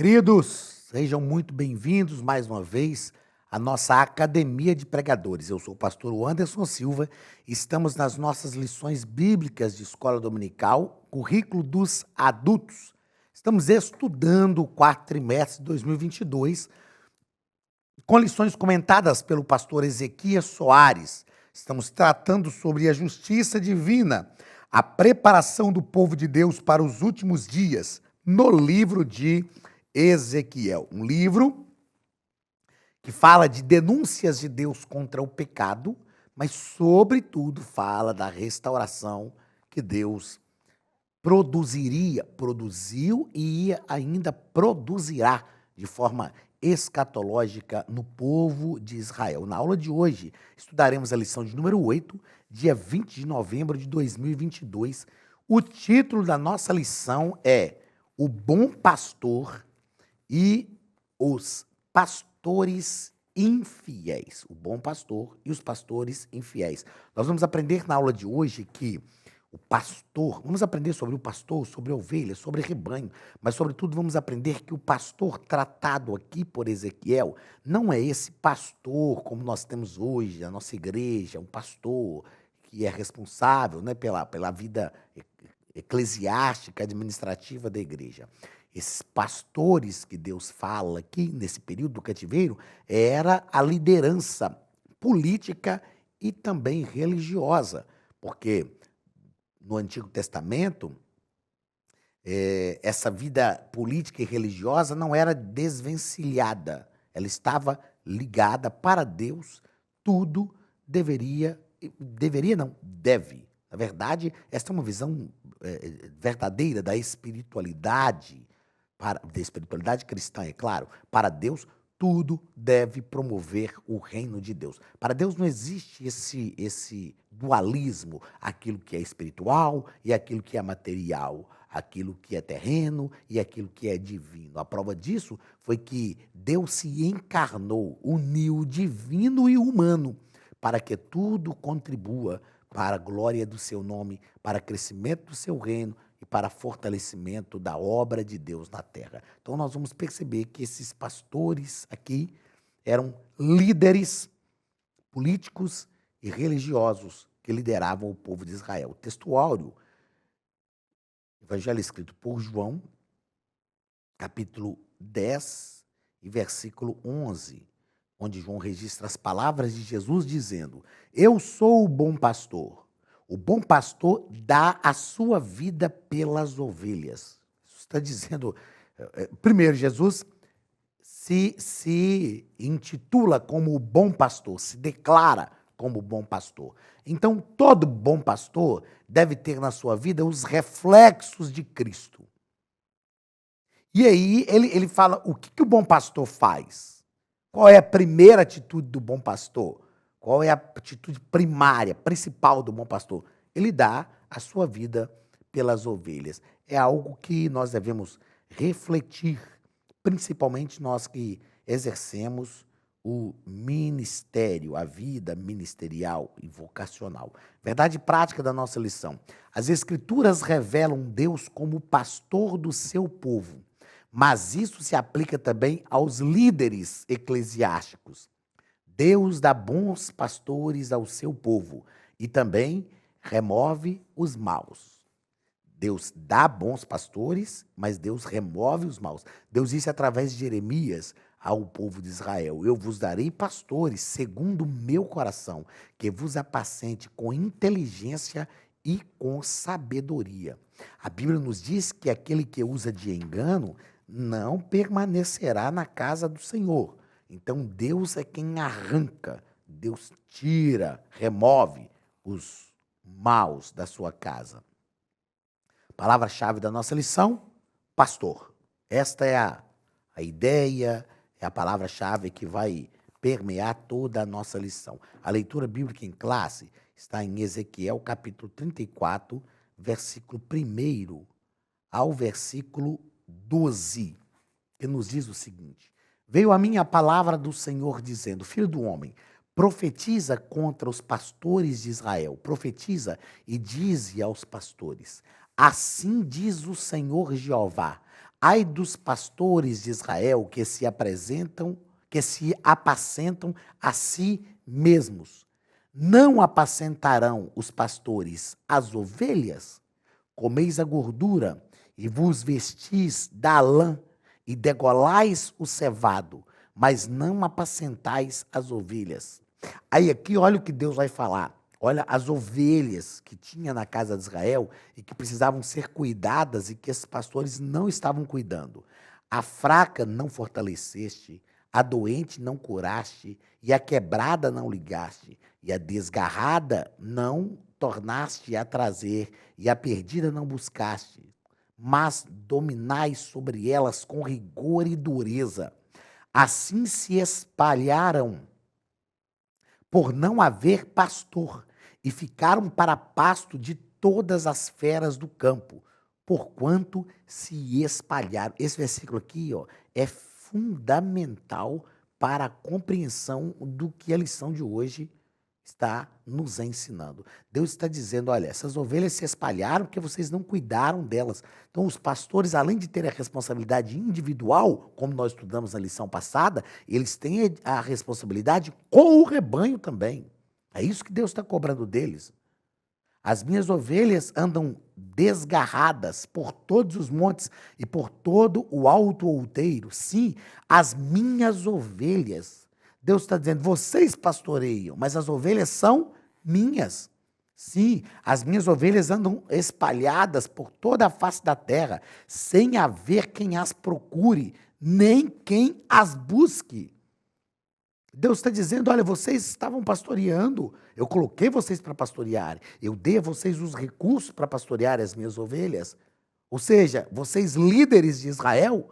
Queridos, sejam muito bem-vindos mais uma vez à nossa Academia de Pregadores. Eu sou o pastor Anderson Silva, estamos nas nossas lições bíblicas de escola dominical, currículo dos adultos. Estamos estudando o quarto trimestre de 2022, com lições comentadas pelo pastor Ezequias Soares. Estamos tratando sobre a justiça divina, a preparação do povo de Deus para os últimos dias, no livro de Ezequiel, um livro que fala de denúncias de Deus contra o pecado, mas, sobretudo, fala da restauração que Deus produziu e ainda produzirá de forma escatológica no povo de Israel. Na aula de hoje, estudaremos a lição de número 8, dia 20 de novembro de 2022. O título da nossa lição é O Bom Pastor e os pastores infiéis. O bom pastor e os pastores infiéis. Nós vamos aprender na aula de hoje que o pastor, vamos aprender sobre o pastor, sobre a ovelha, sobre rebanho, mas sobretudo vamos aprender que o pastor tratado aqui por Ezequiel não é esse pastor como nós temos hoje, na nossa igreja, um pastor que é responsável, né, pela vida eclesiástica, administrativa da igreja. Esses pastores que Deus fala aqui, nesse período do cativeiro, era a liderança política e também religiosa, porque no Antigo Testamento, essa vida política e religiosa não era desvencilhada, ela estava ligada para Deus, tudo deve. Na verdade, esta é uma visão verdadeira da espiritualidade cristã, é claro. Para Deus, tudo deve promover o reino de Deus. Para Deus não existe esse dualismo, aquilo que é espiritual e aquilo que é material, aquilo que é terreno e aquilo que é divino. A prova disso foi que Deus se encarnou, uniu o divino e o humano, para que tudo contribua para a glória do seu nome, para o crescimento do seu reino e para fortalecimento da obra de Deus na terra. Então nós vamos perceber que esses pastores aqui eram líderes políticos e religiosos que lideravam o povo de Israel. O texto áureo, evangelho escrito por João, capítulo 10 e versículo 11, onde João registra as palavras de Jesus dizendo: Eu sou o bom pastor. O bom pastor dá a sua vida pelas ovelhas. Isso está dizendo, primeiro, Jesus se intitula como o bom pastor, se declara como o bom pastor. Então, todo bom pastor deve ter na sua vida os reflexos de Cristo. E aí ele fala o que o bom pastor faz. Qual é a primeira atitude do bom pastor? Qual é a atitude primária, principal do bom pastor? Ele dá a sua vida pelas ovelhas. É algo que nós devemos refletir, principalmente nós que exercemos o ministério, a vida ministerial e vocacional. Verdade prática da nossa lição. As Escrituras revelam Deus como pastor do seu povo, mas isso se aplica também aos líderes eclesiásticos. Deus dá bons pastores ao seu povo e também remove os maus. Deus dá bons pastores, mas Deus remove os maus. Deus disse através de Jeremias ao povo de Israel: Eu vos darei pastores segundo o meu coração, que vos apacente com inteligência e com sabedoria. A Bíblia nos diz que aquele que usa de engano não permanecerá na casa do Senhor. Então, Deus é quem arranca, Deus tira, remove os maus da sua casa. Palavra-chave da nossa lição, pastor. Esta é a ideia, é a palavra-chave que vai permear toda a nossa lição. A leitura bíblica em classe está em Ezequiel, capítulo 34, versículo 1 ao versículo 12, que nos diz o seguinte: Veio a mim a palavra do Senhor dizendo: Filho do homem, profetiza contra os pastores de Israel. Profetiza e dize aos pastores: Assim diz o Senhor Jeová: Ai dos pastores de Israel que se apacentam a si mesmos. Não apacentarão os pastores as ovelhas? Comeis a gordura e vos vestis da lã e degolais o cevado, mas não apacentais as ovelhas. Aí aqui olha o que Deus vai falar. Olha as ovelhas que tinha na casa de Israel e que precisavam ser cuidadas e que esses pastores não estavam cuidando. A fraca não fortaleceste, a doente não curaste, e a quebrada não ligaste, e a desgarrada não tornaste a trazer, e a perdida não buscaste, mas dominais sobre elas com rigor e dureza. Assim se espalharam por não haver pastor, e ficaram para pasto de todas as feras do campo, porquanto se espalharam. Esse versículo aqui, ó, é fundamental para a compreensão do que a lição de hoje está nos ensinando. Deus está dizendo, olha, essas ovelhas se espalharam porque vocês não cuidaram delas. Então, os pastores, além de terem a responsabilidade individual, como nós estudamos na lição passada, eles têm a responsabilidade com o rebanho também. É isso que Deus está cobrando deles. As minhas ovelhas andam desgarradas por todos os montes e por todo o alto outeiro. Sim, as minhas ovelhas. Deus está dizendo, vocês pastoreiam, mas as ovelhas são minhas. Sim, as minhas ovelhas andam espalhadas por toda a face da terra, sem haver quem as procure, nem quem as busque. Deus está dizendo, olha, vocês estavam pastoreando, eu coloquei vocês para pastorear, eu dei a vocês os recursos para pastorear as minhas ovelhas. Ou seja, vocês líderes de Israel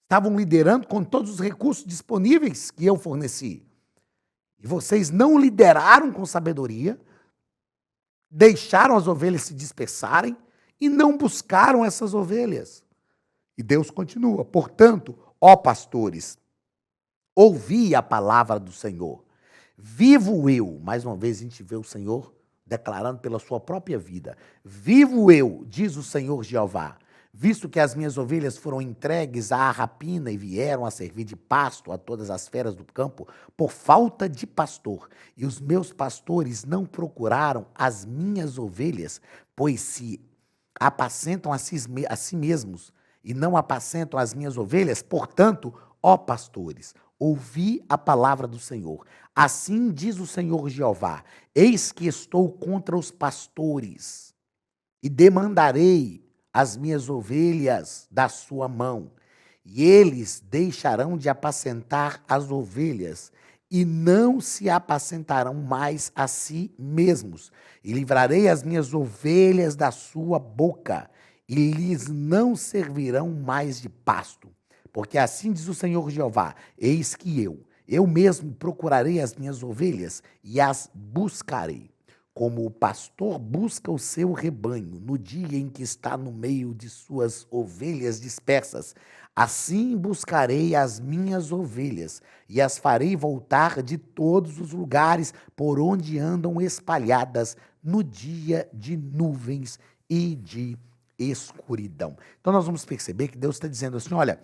estavam liderando com todos os recursos disponíveis que eu forneci. E vocês não lideraram com sabedoria, deixaram as ovelhas se dispersarem e não buscaram essas ovelhas. E Deus continua, portanto, ó pastores, ouvi a palavra do Senhor. Vivo eu, mais uma vez a gente vê o Senhor declarando pela sua própria vida. Vivo eu, diz o Senhor Jeová, visto que as minhas ovelhas foram entregues à rapina e vieram a servir de pasto a todas as feras do campo, por falta de pastor, e os meus pastores não procuraram as minhas ovelhas, pois se apacentam a si mesmos e não apacentam as minhas ovelhas, portanto, ó pastores, ouvi a palavra do Senhor. Assim diz o Senhor Jeová, eis que estou contra os pastores e demandarei as minhas ovelhas da sua mão, e eles deixarão de apacentar as ovelhas, e não se apacentarão mais a si mesmos, e livrarei as minhas ovelhas da sua boca, e lhes não servirão mais de pasto. Porque assim diz o Senhor Jeová, eis que eu mesmo procurarei as minhas ovelhas e as buscarei. Como o pastor busca o seu rebanho no dia em que está no meio de suas ovelhas dispersas, assim buscarei as minhas ovelhas e as farei voltar de todos os lugares por onde andam espalhadas no dia de nuvens e de escuridão. Então nós vamos perceber que Deus está dizendo assim, olha,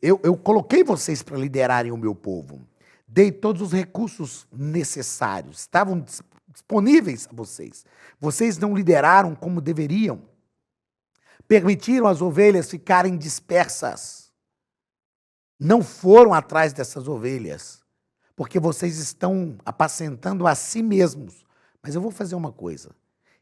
eu coloquei vocês para liderarem o meu povo, dei todos os recursos necessários, estavam disponíveis a vocês. Vocês não lideraram como deveriam. Permitiram as ovelhas ficarem dispersas. Não foram atrás dessas ovelhas, porque vocês estão apacentando a si mesmos. Mas eu vou fazer uma coisa.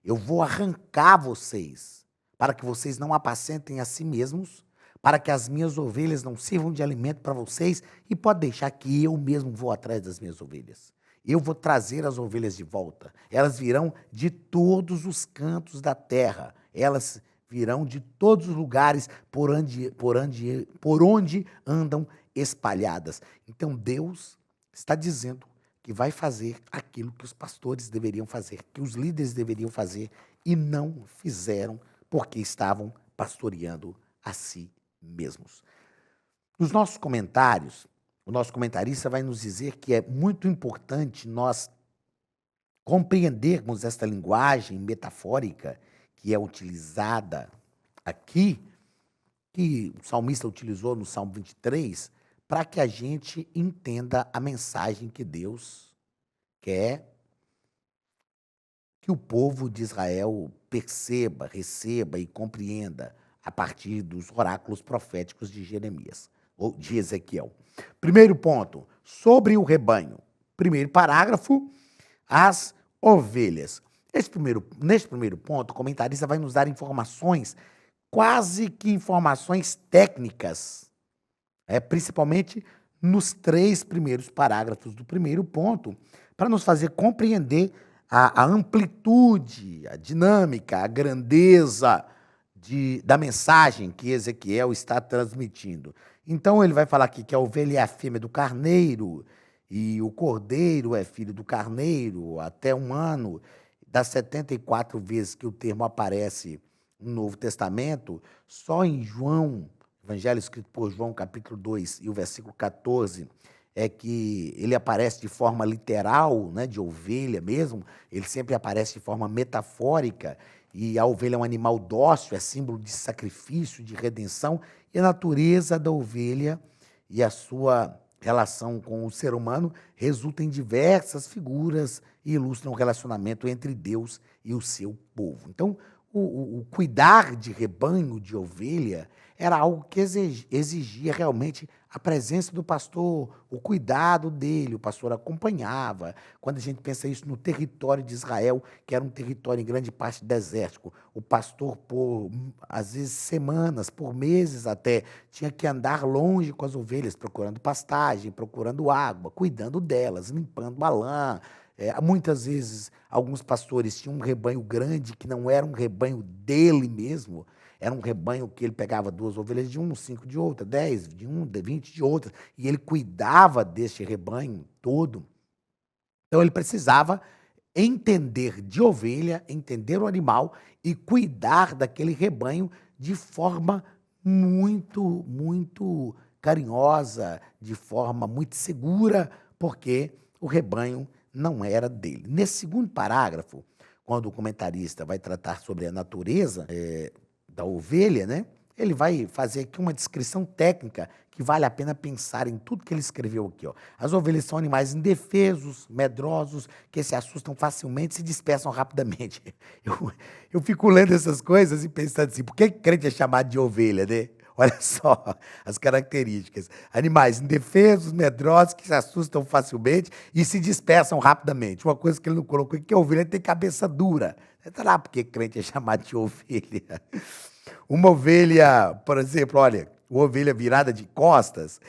Eu vou arrancar vocês, para que vocês não apacentem a si mesmos, para que as minhas ovelhas não sirvam de alimento para vocês, e pode deixar que eu mesmo vou atrás das minhas ovelhas. Eu vou trazer as ovelhas de volta. Elas virão de todos os cantos da terra. Elas virão de todos os lugares por onde andam espalhadas. Então Deus está dizendo que vai fazer aquilo que os pastores deveriam fazer, que os líderes deveriam fazer e não fizeram porque estavam pastoreando a si mesmos. Nos nossos comentários, o nosso comentarista vai nos dizer que é muito importante nós compreendermos esta linguagem metafórica que é utilizada aqui, que o salmista utilizou no Salmo 23 para que a gente entenda a mensagem que Deus quer que o povo de Israel perceba, receba e compreenda a partir dos oráculos proféticos de Jeremias, ou de Ezequiel. Primeiro ponto, sobre o rebanho. Primeiro parágrafo, as ovelhas. Neste primeiro ponto, o comentarista vai nos dar informações, quase que informações técnicas, principalmente nos 3 primeiros parágrafos do primeiro ponto, para nos fazer compreender a amplitude, a dinâmica, a grandeza da mensagem que Ezequiel está transmitindo. Então, ele vai falar aqui que a ovelha é a fêmea do carneiro, e o cordeiro é filho do carneiro, até 1 ano. Das 74 vezes que o termo aparece no Novo Testamento, só em João, Evangelho escrito por João, capítulo 2, e o versículo 14, é que ele aparece de forma literal, né, de ovelha mesmo, ele sempre aparece de forma metafórica, e a ovelha é um animal dócil, é símbolo de sacrifício, de redenção, e a natureza da ovelha e a sua relação com o ser humano resulta em diversas figuras e ilustram o relacionamento entre Deus e o seu povo. Então, o cuidar de rebanho, de ovelha, era algo que exigia realmente a presença do pastor, o cuidado dele, o pastor acompanhava. Quando a gente pensa isso no território de Israel, que era um território em grande parte desértico, o pastor, por às vezes semanas, por meses até, tinha que andar longe com as ovelhas, procurando pastagem, procurando água, cuidando delas, limpando a lã. Muitas vezes, alguns pastores tinham um rebanho grande, que não era um rebanho dele mesmo, era um rebanho que ele pegava 2 ovelhas de um, 5 de outra, 10 de um, 20 de outra, e ele cuidava deste rebanho todo. Então, ele precisava entender de ovelha, entender o animal e cuidar daquele rebanho de forma muito, muito carinhosa, de forma muito segura, porque o rebanho não era dele. Nesse segundo parágrafo, quando o comentarista vai tratar sobre a natureza da ovelha, né, ele vai fazer aqui uma descrição técnica que vale a pena pensar em tudo que ele escreveu aqui. Ó. As ovelhas são animais indefesos, medrosos, que se assustam facilmente e se dispersam rapidamente. Eu fico lendo essas coisas e pensando assim, por que crente é chamado de ovelha, né? Olha só as características. Animais indefesos, medrosos, que se assustam facilmente e se dispersam rapidamente. Uma coisa que ele não colocou aqui é que a ovelha tem cabeça dura. Está lá porque crente é chamado de ovelha. Uma ovelha, por exemplo, olha, uma ovelha virada de costas,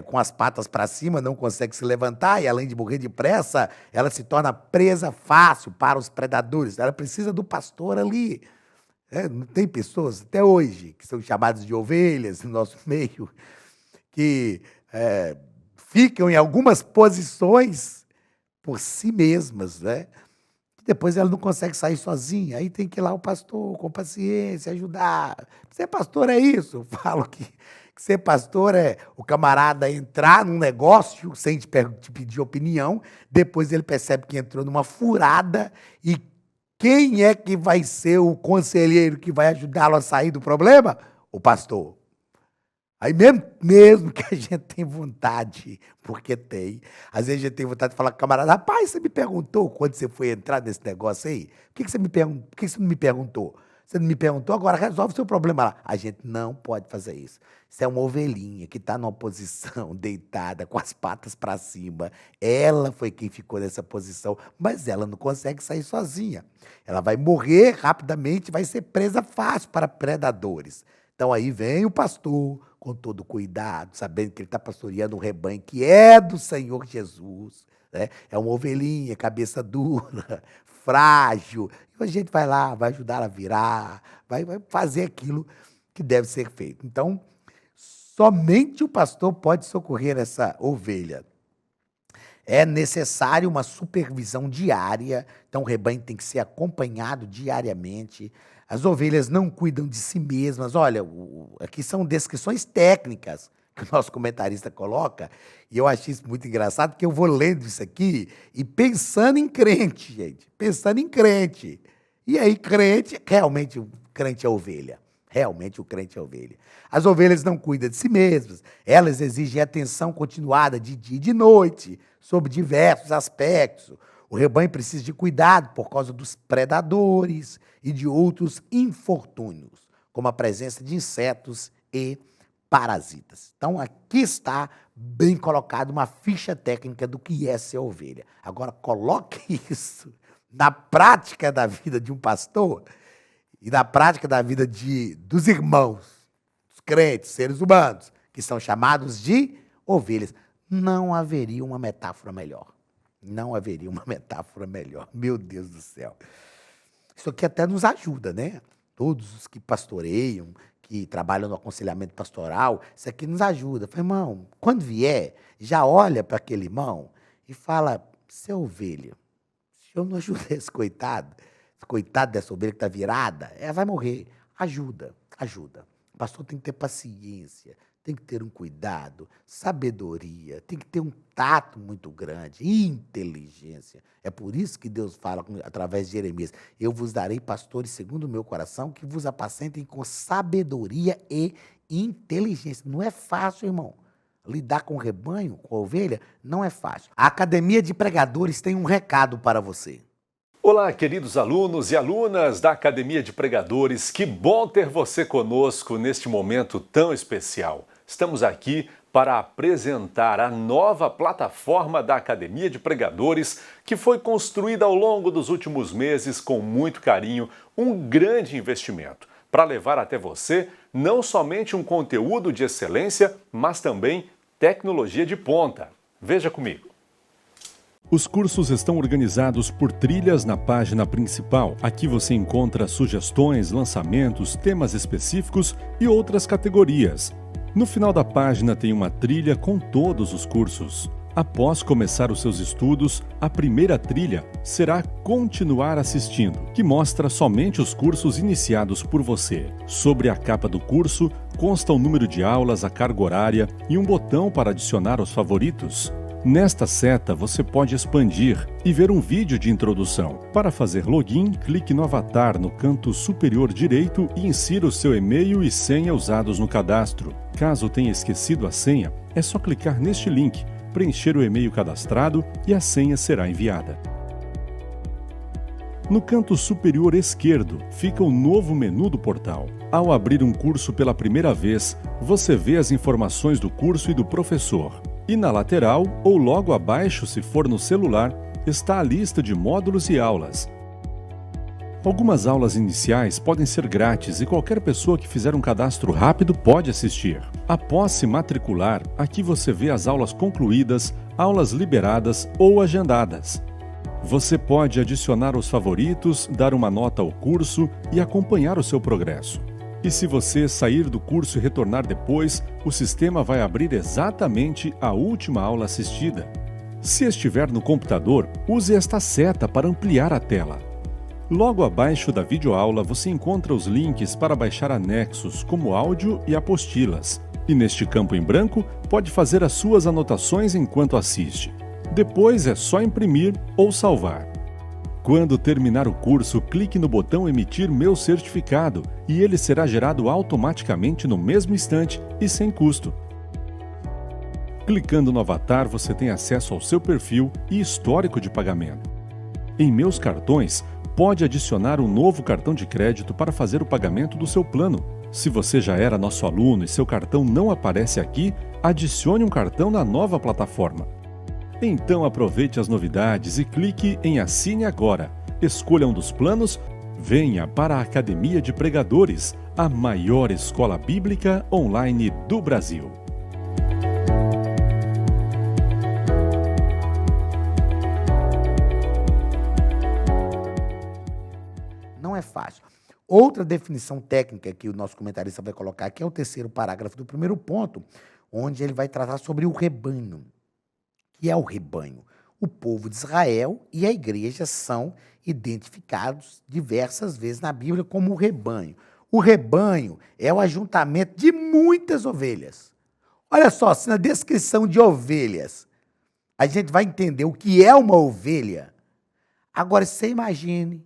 com as patas para cima, não consegue se levantar e, além de morrer depressa, ela se torna presa fácil para os predadores. Ela precisa do pastor ali. Não tem pessoas, até hoje, que são chamadas de ovelhas no nosso meio, que ficam em algumas posições por si mesmas, né? Que depois ela não consegue sair sozinha. Aí tem que ir lá o pastor, com paciência, ajudar. Ser pastor é isso. Eu falo que ser pastor é o camarada entrar num negócio sem te pedir opinião, depois ele percebe que entrou numa furada e quem é que vai ser o conselheiro que vai ajudá-lo a sair do problema? O pastor. Aí mesmo que a gente tem vontade, porque tem, às vezes a gente tem vontade de falar com o camarada, rapaz, você me perguntou quando você foi entrar nesse negócio aí? Por que você não me perguntou? Você não me perguntou, agora resolve o seu problema lá. A gente não pode fazer isso. Isso é uma ovelhinha que está numa posição deitada, com as patas para cima. Ela foi quem ficou nessa posição, mas ela não consegue sair sozinha. Ela vai morrer rapidamente, vai ser presa fácil para predadores. Então aí vem o pastor, com todo cuidado, sabendo que ele está pastoreando um rebanho que é do Senhor Jesus. Né? É uma ovelhinha, cabeça dura, frágil. E a gente vai lá, vai ajudar ela a virar, vai fazer aquilo que deve ser feito. Então, somente o pastor pode socorrer essa ovelha. É necessário uma supervisão diária, então o rebanho tem que ser acompanhado diariamente. As ovelhas não cuidam de si mesmas. Olha, aqui são descrições técnicas que o nosso comentarista coloca, e eu achei isso muito engraçado, porque eu vou lendo isso aqui e pensando em crente, gente, pensando em crente. E aí, crente, realmente o crente é ovelha. Realmente o crente é ovelha. As ovelhas não cuidam de si mesmas. Elas exigem atenção continuada de dia e de noite, sobre diversos aspectos. O rebanho precisa de cuidado por causa dos predadores e de outros infortúnios, como a presença de insetos e parasitas. Então, aqui está bem colocado uma ficha técnica do que é ser ovelha. Agora, coloque isso na prática da vida de um pastor e na prática da vida dos irmãos, dos crentes, seres humanos, que são chamados de ovelhas. Não haveria uma metáfora melhor. Não haveria uma metáfora melhor. Meu Deus do céu. Isso aqui até nos ajuda, né? Todos os que pastoreiam, que trabalham no aconselhamento pastoral, isso aqui nos ajuda. Fala, irmão, quando vier, já olha para aquele irmão e fala, seu ovelha, se eu não ajudar esse coitado dessa ovelha que está virada, ela vai morrer. Ajuda. O pastor tem que ter paciência, tem que ter um cuidado, sabedoria, tem que ter um tato muito grande, inteligência. É por isso que Deus fala através de Jeremias, eu vos darei pastores segundo o meu coração, que vos apacentem com sabedoria e inteligência. Não é fácil, irmão. Lidar com o rebanho, com a ovelha, não é fácil. A Academia de Pregadores tem um recado para você. Olá, queridos alunos e alunas da Academia de Pregadores, que bom ter você conosco neste momento tão especial. Estamos aqui para apresentar a nova plataforma da Academia de Pregadores, que foi construída ao longo dos últimos meses com muito carinho, um grande investimento, para levar até você não somente um conteúdo de excelência, mas também tecnologia de ponta. Veja comigo. Os cursos estão organizados por trilhas na página principal. Aqui você encontra sugestões, lançamentos, temas específicos e outras categorias. No final da página tem uma trilha com todos os cursos. Após começar os seus estudos, a primeira trilha será Continuar assistindo, que mostra somente os cursos iniciados por você. Sobre a capa do curso consta o número de aulas, a carga horária e um botão para adicionar aos favoritos. Nesta seta, você pode expandir e ver um vídeo de introdução. Para fazer login, clique no avatar no canto superior direito e insira o seu e-mail e senha usados no cadastro. Caso tenha esquecido a senha, é só clicar neste link, preencher o e-mail cadastrado e a senha será enviada. No canto superior esquerdo fica o novo menu do portal. Ao abrir um curso pela primeira vez, você vê as informações do curso e do professor. E na lateral, ou logo abaixo, se for no celular, está a lista de módulos e aulas. Algumas aulas iniciais podem ser grátis e qualquer pessoa que fizer um cadastro rápido pode assistir. Após se matricular, aqui você vê as aulas concluídas, aulas liberadas ou agendadas. Você pode adicionar os favoritos, dar uma nota ao curso e acompanhar o seu progresso. E se você sair do curso e retornar depois, o sistema vai abrir exatamente a última aula assistida. Se estiver no computador, use esta seta para ampliar a tela. Logo abaixo da videoaula você encontra os links para baixar anexos, como áudio e apostilas. E neste campo em branco, pode fazer as suas anotações enquanto assiste. Depois é só imprimir ou salvar. Quando terminar o curso, clique no botão Emitir meu certificado e ele será gerado automaticamente no mesmo instante e sem custo. Clicando no avatar, você tem acesso ao seu perfil e histórico de pagamento. Em Meus Cartões, pode adicionar um novo cartão de crédito para fazer o pagamento do seu plano. Se você já era nosso aluno e seu cartão não aparece aqui, adicione um cartão na nova plataforma. Então aproveite as novidades e clique em Assine Agora. Escolha um dos planos, venha para a Academia de Pregadores, a maior escola bíblica online do Brasil. Não é fácil. Outra definição técnica que o nosso comentarista vai colocar aqui é o terceiro parágrafo do primeiro ponto, onde ele vai tratar sobre o rebanho. Que é o rebanho? O povo de Israel e a igreja são identificados diversas vezes na Bíblia como o rebanho. O rebanho é o ajuntamento de muitas ovelhas. Olha só, se na descrição de ovelhas a gente vai entender o que é uma ovelha, agora você imagine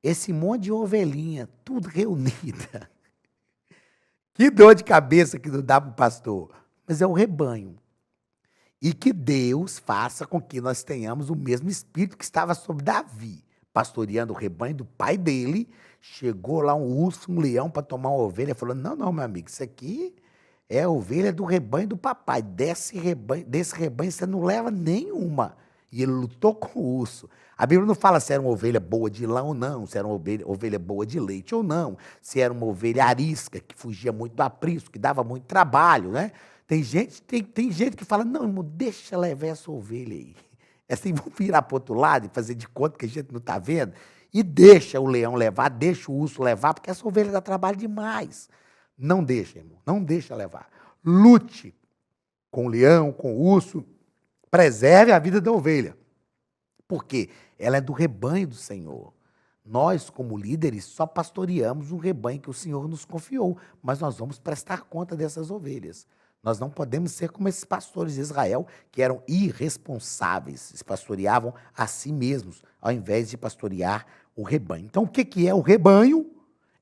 esse monte de ovelhinha, tudo reunida. Que dor de cabeça que não dá para o pastor. Mas é o rebanho. E que Deus faça com que nós tenhamos o mesmo espírito que estava sobre Davi, pastoreando o rebanho do pai dele. Chegou lá um urso, um leão para tomar uma ovelha, falou: não, não, meu amigo, isso aqui é a ovelha do rebanho do papai. Desse rebanho você não leva nenhuma. E ele lutou com o urso. A Bíblia não fala se era uma ovelha boa de lã ou não, se era uma ovelha boa de leite ou não, se era uma ovelha arisca, que fugia muito do aprisco, que dava muito trabalho, né? Tem gente que fala: não, irmão, deixa levar essa ovelha aí. É assim, vamos virar para o outro lado e fazer de conta que a gente não está vendo, e deixa o leão levar, deixa o urso levar, porque essa ovelha dá trabalho demais. Não deixa, irmão, não deixa levar. Lute com o leão, com o urso, preserve a vida da ovelha. Por quê? Ela é do rebanho do Senhor. Nós, como líderes, só pastoreamos um rebanho que o Senhor nos confiou, mas nós vamos prestar conta dessas ovelhas. Nós não podemos ser como esses pastores de Israel, que eram irresponsáveis, eles pastoreavam a si mesmos, ao invés de pastorear o rebanho. Então, o que é o rebanho?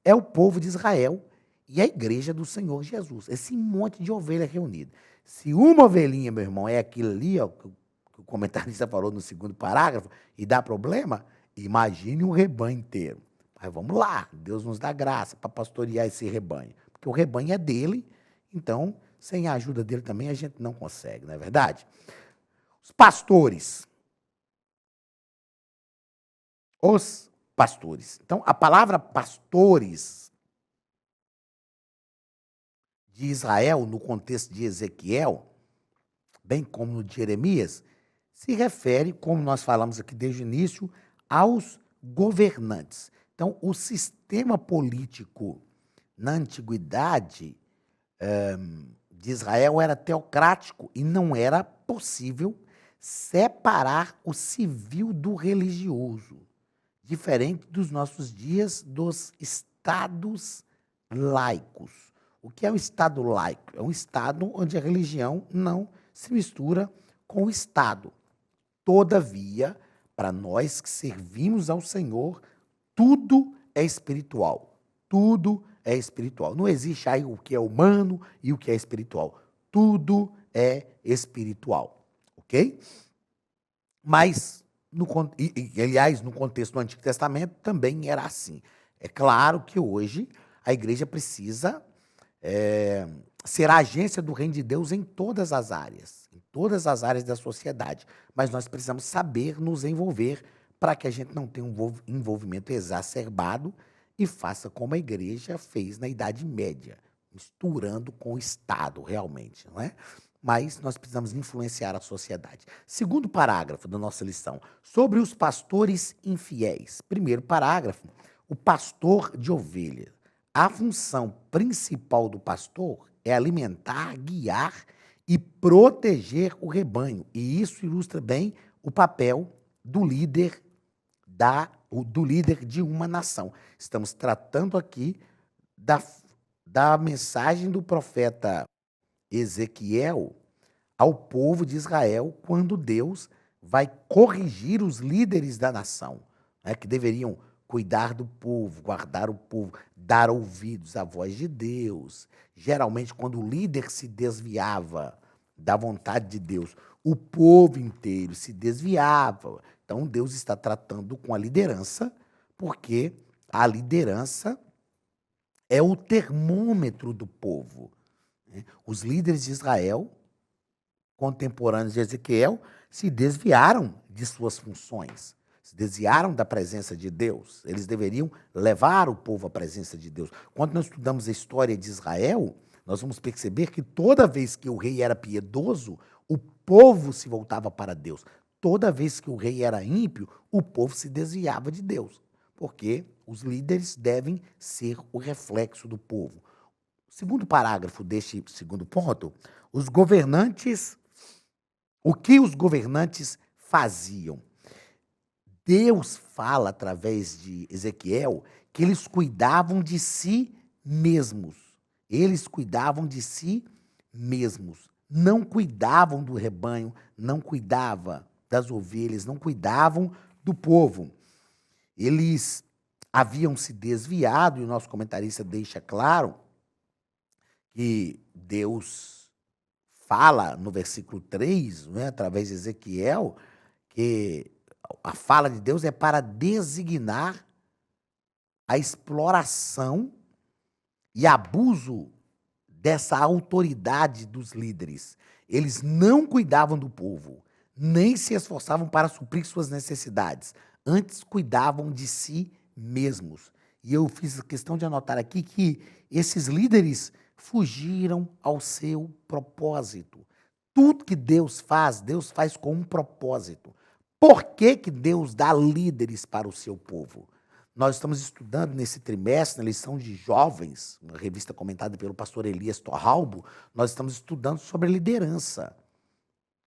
É o povo de Israel e a igreja do Senhor Jesus, esse monte de ovelha reunida. Se uma ovelhinha, meu irmão, é aquilo ali, ó, que o comentarista falou no segundo parágrafo, e dá problema, imagine um rebanho inteiro. Mas vamos lá, Deus nos dá graça para pastorear esse rebanho, porque o rebanho é dele, então, sem a ajuda dele também, a gente não consegue, não é verdade? Os pastores. Então, a palavra pastores de Israel, no contexto de Ezequiel, bem como no de Jeremias, se refere, como nós falamos aqui desde o início, aos governantes. Então, o sistema político na antiguidade de Israel era teocrático e não era possível separar o civil do religioso, diferente dos nossos dias dos estados laicos. O que é um estado laico? É um estado onde a religião não se mistura com o Estado. Todavia, para nós que servimos ao Senhor, tudo é espiritual. Tudo é espiritual. Não existe aí o que é humano e o que é espiritual. Tudo é espiritual. Ok? Mas, aliás, no contexto do Antigo Testamento também era assim. É claro que hoje a igreja precisa ser a agência do reino de Deus em todas as áreas da sociedade. Mas nós precisamos saber nos envolver para que a gente não tenha um envolvimento exacerbado e faça como a igreja fez na Idade Média, misturando com o Estado, realmente, não é? Mas nós precisamos influenciar a sociedade. Segundo parágrafo da nossa lição, sobre os pastores infiéis. Primeiro parágrafo, o pastor de ovelhas. A função principal do pastor é alimentar, guiar e proteger o rebanho. E isso ilustra bem o papel do líder de uma nação. Estamos tratando aqui da mensagem do profeta Ezequiel ao povo de Israel, quando Deus vai corrigir os líderes da nação, né, que deveriam cuidar do povo, guardar o povo, dar ouvidos à voz de Deus. Geralmente, quando o líder se desviava da vontade de Deus, o povo inteiro se desviava. Então, Deus está tratando com a liderança, porque a liderança é o termômetro do povo. Os líderes de Israel, contemporâneos de Ezequiel, se desviaram de suas funções, se desviaram da presença de Deus. Eles deveriam levar o povo à presença de Deus. Quando nós estudamos a história de Israel, nós vamos perceber que toda vez que o rei era piedoso, o povo se voltava para Deus. Toda vez que o rei era ímpio, o povo se desviava de Deus, porque os líderes devem ser o reflexo do povo. Segundo parágrafo deste segundo ponto, os governantes, o que os governantes faziam? Deus fala através de Ezequiel que eles cuidavam de si mesmos. Eles cuidavam de si mesmos. Não cuidavam do rebanho, não cuidavam das ovelhas, não cuidavam do povo. Eles haviam se desviado, e o nosso comentarista deixa claro que Deus fala no versículo 3, né, através de Ezequiel, que a fala de Deus é para designar a exploração e abuso dessa autoridade dos líderes. Eles não cuidavam do povo, nem se esforçavam para suprir suas necessidades. Antes cuidavam de si mesmos. E eu fiz questão de anotar aqui que esses líderes fugiram ao seu propósito. Tudo que Deus faz com um propósito. Por que que Deus dá líderes para o seu povo? Nós estamos estudando nesse trimestre, na lição de jovens, uma revista comentada pelo pastor Elias Torralbo, nós estamos estudando sobre liderança.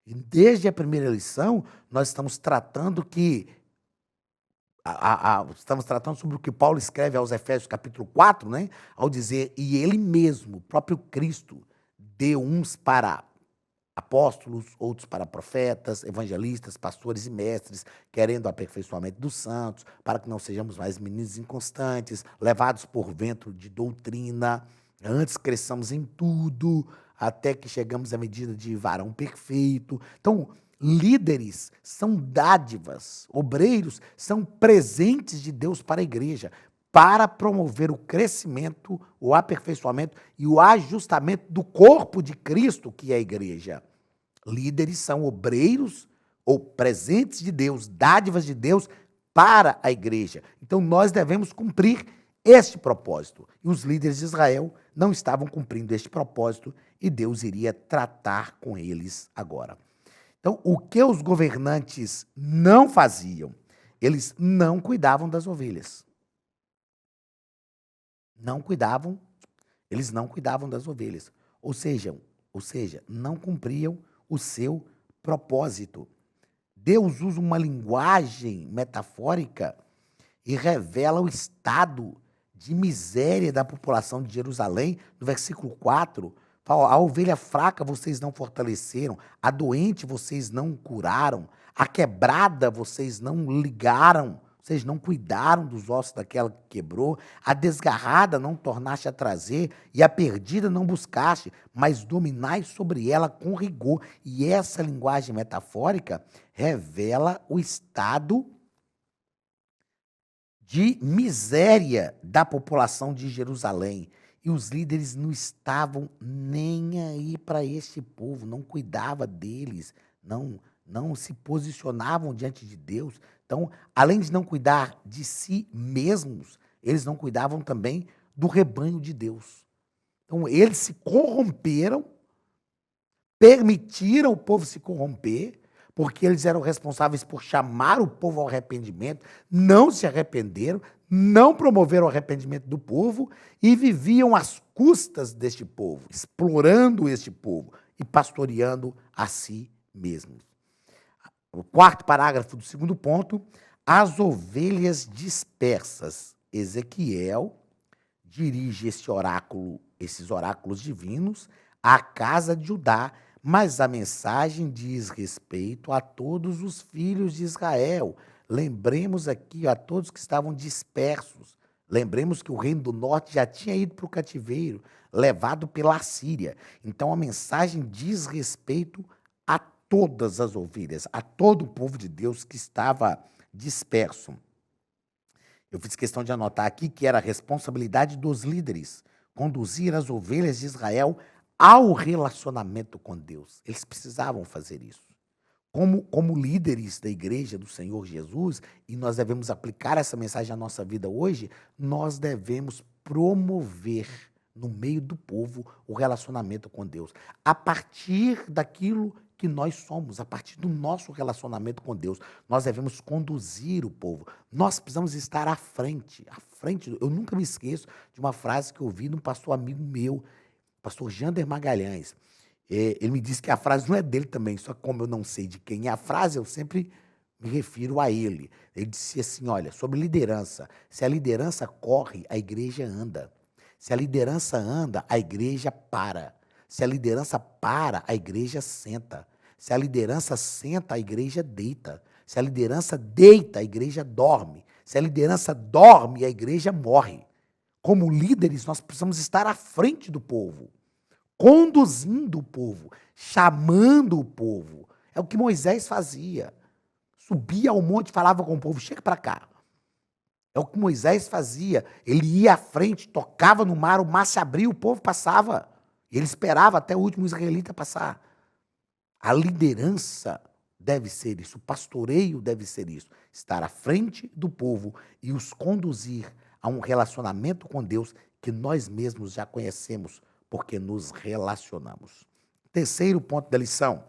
E desde a primeira lição, nós estamos tratando estamos tratando sobre o que Paulo escreve aos Efésios capítulo 4, né? Ao dizer, e ele mesmo, o próprio Cristo, deu uns para apóstolos, outros para profetas, evangelistas, pastores e mestres, querendo o aperfeiçoamento dos santos, para que não sejamos mais meninos inconstantes, levados por vento de doutrina, antes cresçamos em tudo, até que chegamos à medida de varão perfeito. Então, líderes são dádivas, obreiros são presentes de Deus para a igreja, para promover o crescimento, o aperfeiçoamento e o ajustamento do corpo de Cristo, que é a igreja. Líderes são obreiros ou presentes de Deus, dádivas de Deus para a igreja. Então, nós devemos cumprir este propósito. E os líderes de Israel não estavam cumprindo este propósito e Deus iria tratar com eles agora. Então, o que os governantes não faziam? Eles não cuidavam das ovelhas. Eles não cuidavam das ovelhas. Ou seja, não cumpriam o seu propósito. Deus usa uma linguagem metafórica e revela o estado de miséria da população de Jerusalém, no versículo 4, fala, a ovelha fraca vocês não fortaleceram, a doente vocês não curaram, a quebrada vocês não ligaram, vocês não cuidaram dos ossos daquela que quebrou, a desgarrada não tornaste a trazer, e a perdida não buscaste, mas dominai sobre ela com rigor. E essa linguagem metafórica revela o estado de miséria da população de Jerusalém. E os líderes não estavam nem aí para este povo, não cuidavam deles, não se posicionavam diante de Deus. Então, além de não cuidar de si mesmos, eles não cuidavam também do rebanho de Deus. Então, eles se corromperam, permitiram o povo se corromper, porque eles eram responsáveis por chamar o povo ao arrependimento, não se arrependeram, não promoveram o arrependimento do povo e viviam às custas deste povo, explorando este povo e pastoreando a si mesmos. O quarto parágrafo do segundo ponto, as ovelhas dispersas. Ezequiel dirige esses oráculos divinos à casa de Judá, mas a mensagem diz respeito a todos os filhos de Israel. Lembremos aqui a todos que estavam dispersos. Lembremos que o reino do norte já tinha ido para o cativeiro, levado pela Assíria. Então a mensagem diz respeito a todas as ovelhas, a todo o povo de Deus que estava disperso. Eu fiz questão de anotar aqui que era a responsabilidade dos líderes conduzir as ovelhas de Israel ao relacionamento com Deus. Eles precisavam fazer isso. Como líderes da igreja do Senhor Jesus, e nós devemos aplicar essa mensagem à nossa vida hoje, nós devemos promover no meio do povo o relacionamento com Deus. A partir daquilo que nós somos, a partir do nosso relacionamento com Deus, nós devemos conduzir o povo. Nós precisamos estar à frente. Eu nunca me esqueço de uma frase que eu ouvi de um pastor amigo meu, pastor Jander Magalhães. Ele me disse que a frase não é dele também, só que como eu não sei de quem é a frase, eu sempre me refiro a ele. Ele disse assim, olha, sobre liderança, se a liderança corre, a igreja anda. Se a liderança anda, a igreja para. Se a liderança para, a igreja senta. Se a liderança senta, a igreja deita. Se a liderança deita, a igreja dorme. Se a liderança dorme, a igreja morre. Como líderes, nós precisamos estar à frente do povo. conduzindo o povo, chamando o povo. É o que Moisés fazia. Subia ao monte e falava com o povo, chega para cá. É o que Moisés fazia. Ele ia à frente, tocava no mar, o mar se abria, o povo passava. E ele esperava até o último israelita passar. A liderança deve ser isso, o pastoreio deve ser isso. Estar à frente do povo e os conduzir a um relacionamento com Deus que nós mesmos já conhecemos, porque nos relacionamos. Terceiro ponto da lição.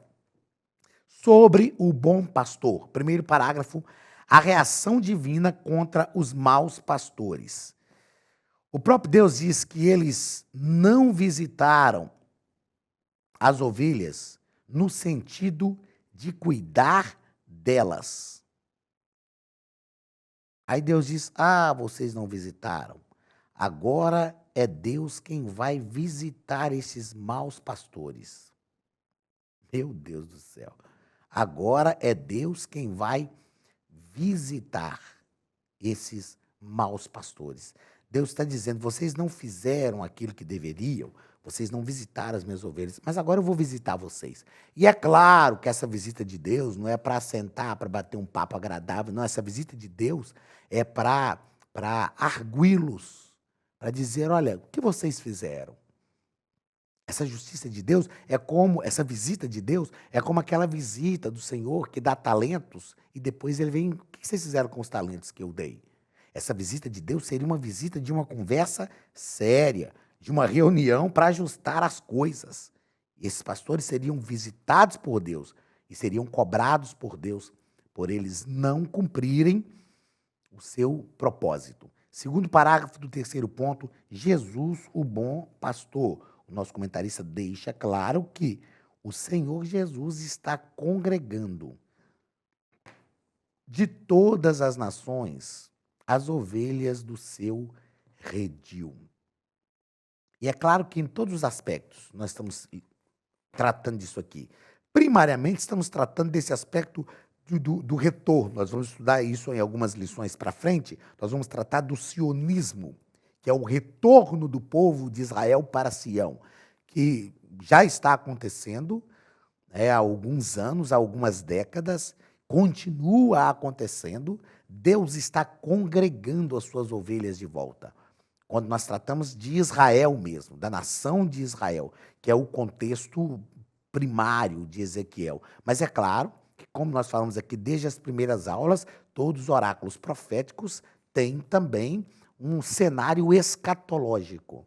Sobre o bom pastor. Primeiro parágrafo, a reação divina contra os maus pastores. O próprio Deus diz que eles não visitaram as ovelhas no sentido de cuidar delas. Aí Deus diz, vocês não visitaram. Agora é Deus quem vai visitar esses maus pastores. Meu Deus do céu. Agora é Deus quem vai visitar esses maus pastores. Deus está dizendo, vocês não fizeram aquilo que deveriam, vocês não visitaram as minhas ovelhas, mas agora eu vou visitar vocês. E é claro que essa visita de Deus não é para sentar, para bater um papo agradável, não, essa visita de Deus é para arguí-los, para dizer, olha, o que vocês fizeram? Essa justiça de Deus é como, essa visita de Deus é como aquela visita do Senhor que dá talentos e depois ele vem, o que vocês fizeram com os talentos que eu dei? Essa visita de Deus seria uma visita de uma conversa séria, de uma reunião para ajustar as coisas. E esses pastores seriam visitados por Deus e seriam cobrados por Deus por eles não cumprirem o seu propósito. Segundo parágrafo do terceiro ponto, Jesus, o bom pastor. O nosso comentarista deixa claro que o Senhor Jesus está congregando de todas as nações as ovelhas do seu redil. E é claro que em todos os aspectos nós estamos tratando disso aqui. Primariamente, estamos tratando desse aspecto do retorno. Nós vamos estudar isso em algumas lições para frente. Nós vamos tratar do sionismo, que é o retorno do povo de Israel para Sião, que já está acontecendo há alguns anos, há algumas décadas, continua acontecendo. Deus está congregando as suas ovelhas de volta. Quando nós tratamos de Israel mesmo, da nação de Israel, que é o contexto primário de Ezequiel. Mas é claro que, como nós falamos aqui desde as primeiras aulas, todos os oráculos proféticos têm também um cenário escatológico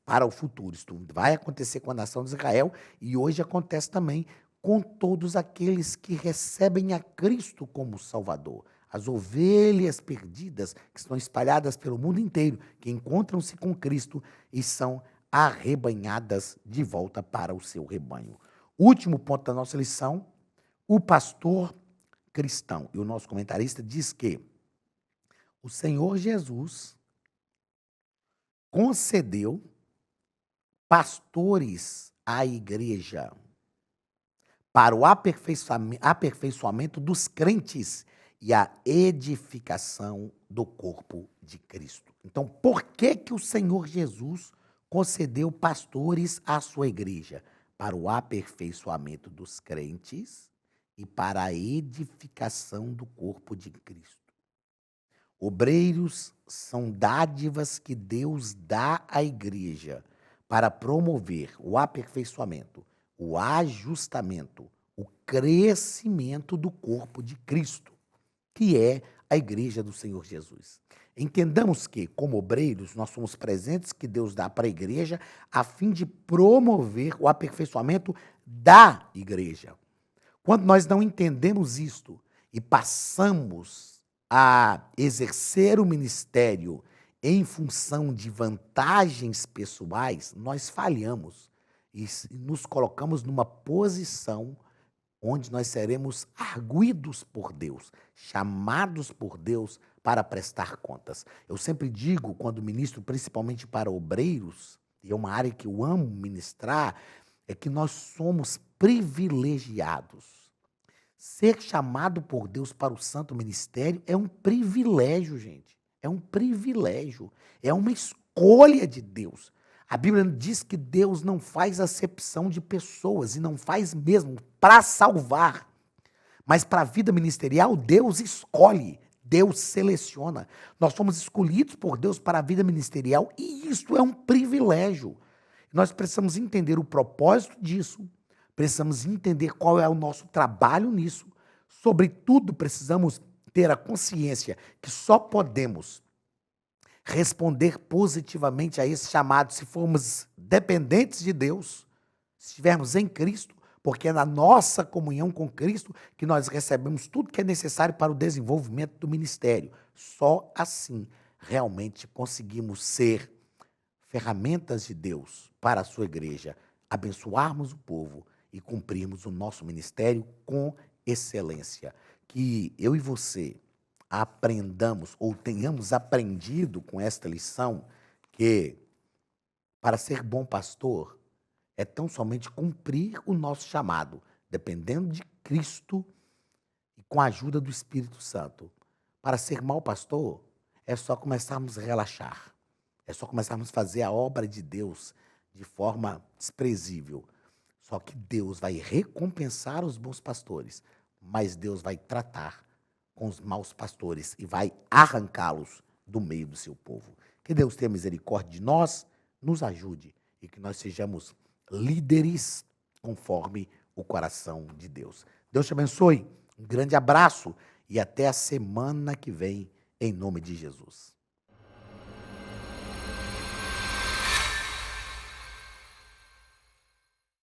para o futuro. Isso vai acontecer com a nação de Israel e hoje acontece também com todos aqueles que recebem a Cristo como Salvador. As ovelhas perdidas que estão espalhadas pelo mundo inteiro, que encontram-se com Cristo e são arrebanhadas de volta para o seu rebanho. Último ponto da nossa lição, o pastor cristão. E o nosso comentarista diz que o Senhor Jesus concedeu pastores à igreja para o aperfeiçoamento dos crentes e a edificação do corpo de Cristo. Então, por que o Senhor Jesus concedeu pastores à sua igreja? Para o aperfeiçoamento dos crentes e para a edificação do corpo de Cristo. Obreiros são dádivas que Deus dá à igreja para promover o aperfeiçoamento, o ajustamento, o crescimento do corpo de Cristo, que é a igreja do Senhor Jesus. Entendamos que, como obreiros, nós somos presentes que Deus dá para a igreja a fim de promover o aperfeiçoamento da igreja. Quando nós não entendemos isto e passamos a exercer o ministério em função de vantagens pessoais, nós falhamos e nos colocamos numa posição onde nós seremos arguidos por Deus, chamados por Deus para prestar contas. Eu sempre digo, quando ministro, principalmente para obreiros, e é uma área que eu amo ministrar, é que nós somos privilegiados. Ser chamado por Deus para o santo ministério é um privilégio, gente. É um privilégio. É uma escolha de Deus. A Bíblia diz que Deus não faz acepção de pessoas, e não faz mesmo para salvar. Mas para a vida ministerial, Deus escolhe, Deus seleciona. Nós fomos escolhidos por Deus para a vida ministerial e isso é um privilégio. Nós precisamos entender o propósito disso, precisamos entender qual é o nosso trabalho nisso. Sobretudo, precisamos ter a consciência que só podemos responder positivamente a esse chamado se formos dependentes de Deus, se estivermos em Cristo, porque é na nossa comunhão com Cristo que nós recebemos tudo que é necessário para o desenvolvimento do ministério. Só assim realmente conseguimos ser ferramentas de Deus para a sua igreja, abençoarmos o povo e cumprirmos o nosso ministério com excelência. Que eu e você aprendamos ou tenhamos aprendido com esta lição que para ser bom pastor é tão somente cumprir o nosso chamado, dependendo de Cristo e com a ajuda do Espírito Santo. Para ser mau pastor, é só começarmos a relaxar, é só começarmos a fazer a obra de Deus de forma desprezível. Só que Deus vai recompensar os bons pastores, mas Deus vai tratar com os maus pastores e vai arrancá-los do meio do seu povo. Que Deus tenha misericórdia de nós, nos ajude e que nós sejamos líderes conforme o coração de Deus. Deus te abençoe, um grande abraço e até a semana que vem, em nome de Jesus.